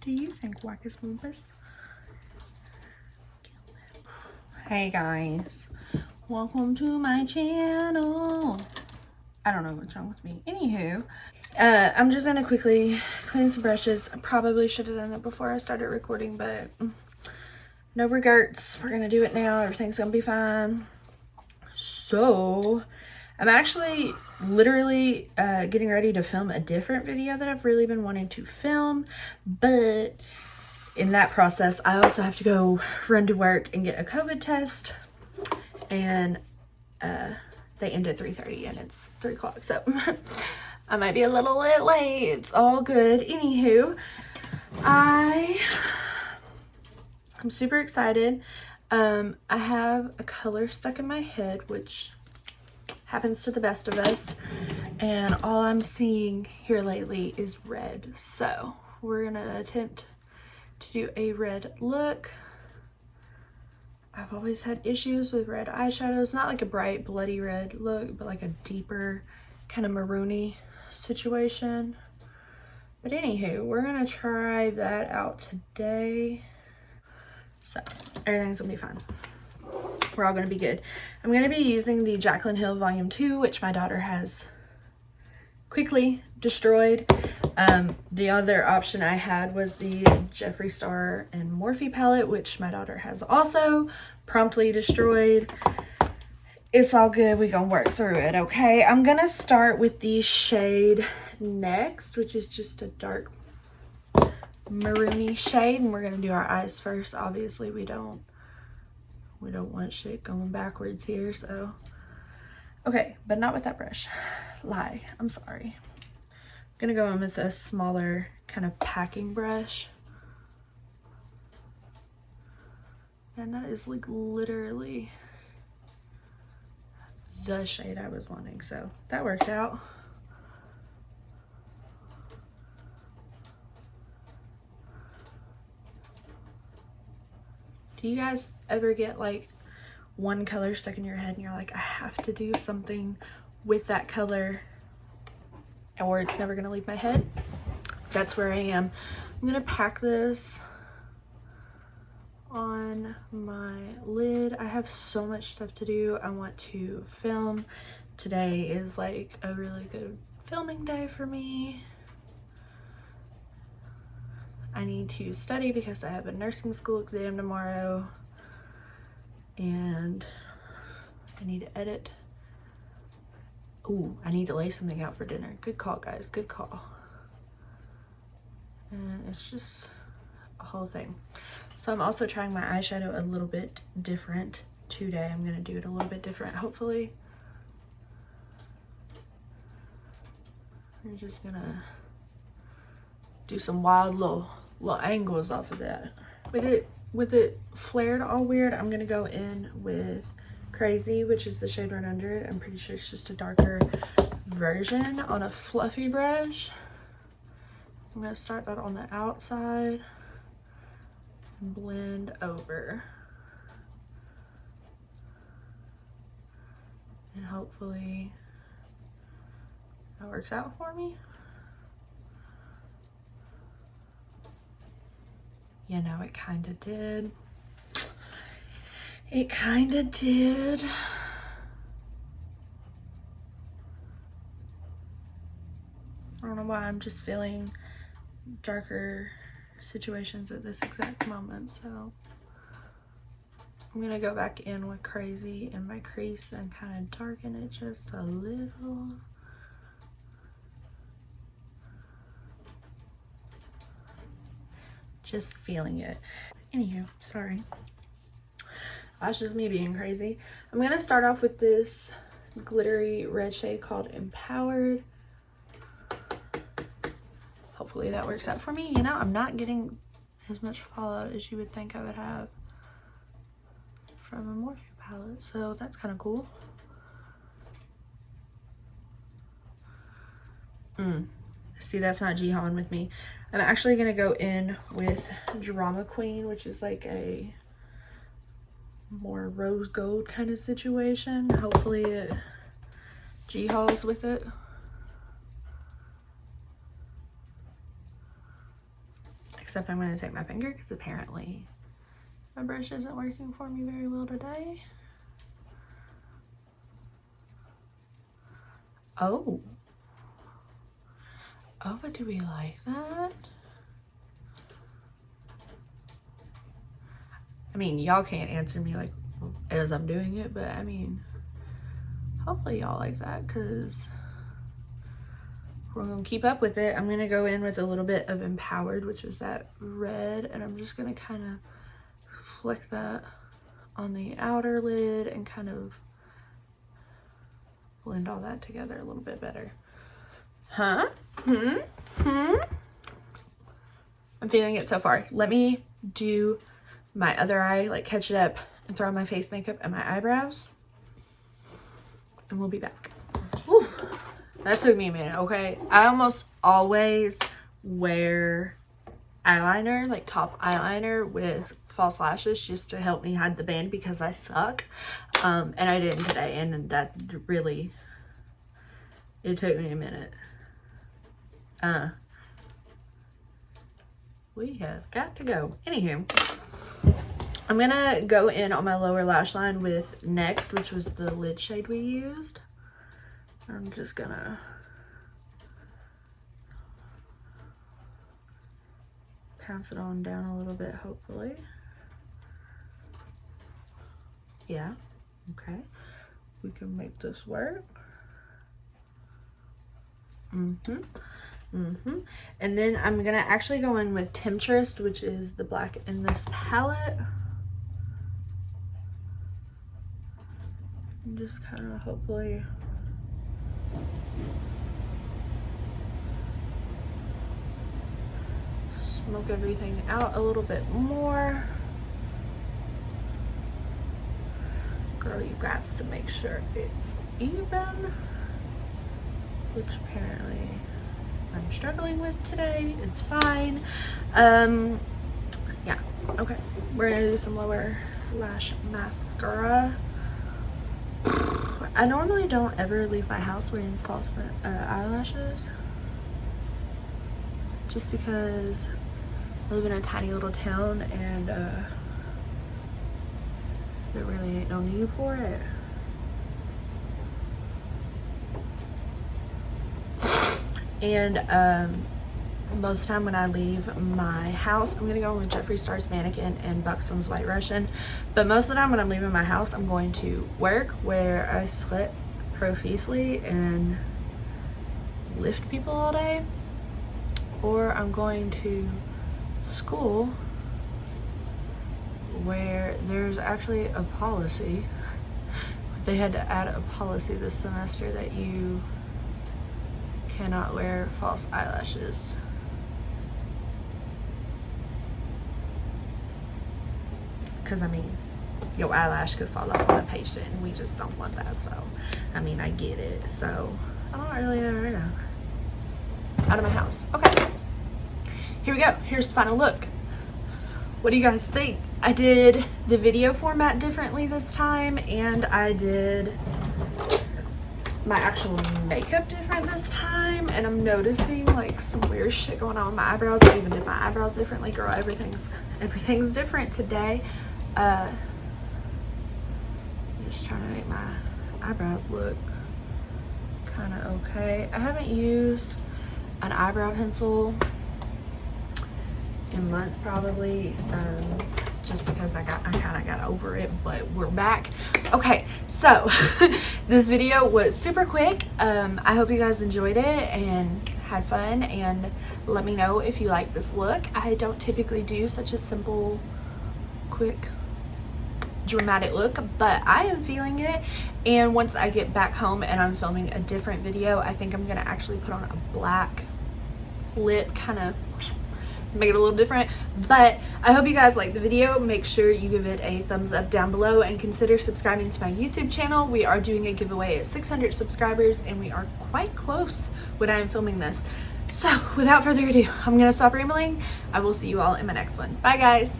do you think, Wackus Moopus? Hey guys, welcome to my channel. I don't know what's wrong with me. Anywho, I'm just gonna quickly clean some brushes. I probably should have done that before I started recording, but no regrets. We're gonna do it now. Everything's gonna be fine. So I'm actually literally getting ready to film a different video that I've really been wanting to film, but in that process I also have to go run to work and get a COVID test, and they end at 3:30 and it's 3 o'clock, so I might be a little bit late. It's all good. Anywho, I'm super excited. I have a color stuck in my head, which happens to the best of us, and all I'm seeing here lately is red. So we're gonna attempt to do a red look. I've always had issues with red eyeshadows, not like a bright bloody red look, but like a deeper kind of maroony situation. But anywho, we're gonna try that out today. So everything's gonna be fine. We're all gonna be good. I'm gonna be using the Jaclyn Hill Volume 2, which my daughter has quickly destroyed. The other option I had was the Jeffree Star and Morphe palette, which my daughter has also promptly destroyed. It's all good. We gonna work through it, okay? I'm gonna start with the shade Next, which is just a dark maroony shade, and we're gonna do our eyes first. Obviously we don't want shit going backwards here, so okay, but not with that brush. Lie, I'm sorry. I'm gonna go in with a smaller kind of packing brush, and that is like literally the shade I was wanting, so that worked out. Do you guys ever get like one color stuck in your head and you're like, I have to do something with that color or it's never gonna leave my head? That's where I am. I'm gonna pack this on my lid. I have so much stuff to do. I want to film. Today is like a really good filming day for me. I need to study because I have a nursing school exam tomorrow, and I need to edit. Ooh, I need to lay something out for dinner. Good call, guys, good call. And it's just a whole thing. So I'm also trying my eyeshadow a little bit different today. I'm gonna do it a little bit different, hopefully. I'm just gonna do some wild little angles off of that. With it flared all weird, I'm gonna go in with Crazy, which is the shade right under it. I'm pretty sure it's just a darker version on a fluffy brush. I'm gonna start that on the outside and blend over. And hopefully that works out for me. You know, it kind of did. It kind of did. I don't know why, I'm just feeling darker situations at this exact moment, so I'm gonna go back in with Crazy in my crease and kind of darken it just a little. Just feeling it. Anywho, sorry. That's just me being crazy. I'm gonna start off with this glittery red shade called Empowered. Hopefully that works out for me. You know, I'm not getting as much fallout as you would think I would have from a Morphe palette, so that's kind of cool. See, that's not jihad with me. I'm actually gonna go in with Drama Queen, which is like a more rose gold kind of situation. Hopefully it jihads with it. except I'm going to take my finger because apparently my brush isn't working for me very well today. Oh, but do we like that? I mean, y'all can't answer me like as I'm doing it, but I mean, hopefully y'all like that, because we're gonna keep up with it. I'm gonna go in with a little bit of Empowered, which is that red, and I'm just gonna kind of flick that on the outer lid and kind of blend all that together a little bit better. I'm feeling it so far. Let me do my other eye, like catch it up and throw on my face makeup and my eyebrows, and we'll be back. Whew. That took me a minute, okay? I almost always wear eyeliner, like top eyeliner with false lashes, just to help me hide the band because I suck. And I didn't today, and that really, it took me a minute. We have got to go. Anywho, I'm gonna go in on my lower lash line with Next, which was the lid shade we used. I'm just gonna pounce it on down a little bit, hopefully. Yeah, okay. We can make this work. And then I'm gonna actually go in with Temptress, which is the black in this palette. And just kind of hopefully smoke everything out a little bit more. Girl, you got to make sure it's even, which apparently I'm struggling with today. It's fine. Yeah, okay. We're gonna do some lower lash mascara. I normally don't ever leave my house wearing false eyelashes, just because I live in a tiny little town and there really ain't no need for it. And most of the time when I leave my house, I'm gonna go with Jeffree Star's Mannequin and Buxom's White Russian. But most of the time when I'm leaving my house, I'm going to work where I sweat profusely and lift people all day, or I'm going to school where there's actually a policy. They had to add a policy this semester that you cannot wear false eyelashes. Because I mean, your eyelash could fall off on a patient and we just don't want that. So I mean, I get it. So I don't really know. Out of my house. Okay, here we go. Here's the final look. What do you guys think? I did the video format differently this time, and I did my actual makeup different this time, and I'm noticing like some weird shit going on with my eyebrows. I even did my eyebrows differently. Girl, everything's different today. I'm just trying to make my eyebrows look kind of okay. I haven't used an eyebrow pencil in months probably, just because I kind of got over it, but we're back. Okay, so this video was super quick. I hope you guys enjoyed it and had fun, and let me know if you like this look. I don't typically do such a simple, quick, dramatic look, but I am feeling it. And once I get back home and I'm filming a different video, I think I'm gonna actually put on a black lip, kind of make it a little different. But I hope you guys like the video. Make sure you give it a thumbs up down below and consider subscribing to my YouTube channel. We are doing a giveaway at 600 subscribers, and we are quite close when I am filming this. So without further ado, I'm gonna stop rambling. I will see you all in my next one. Bye guys.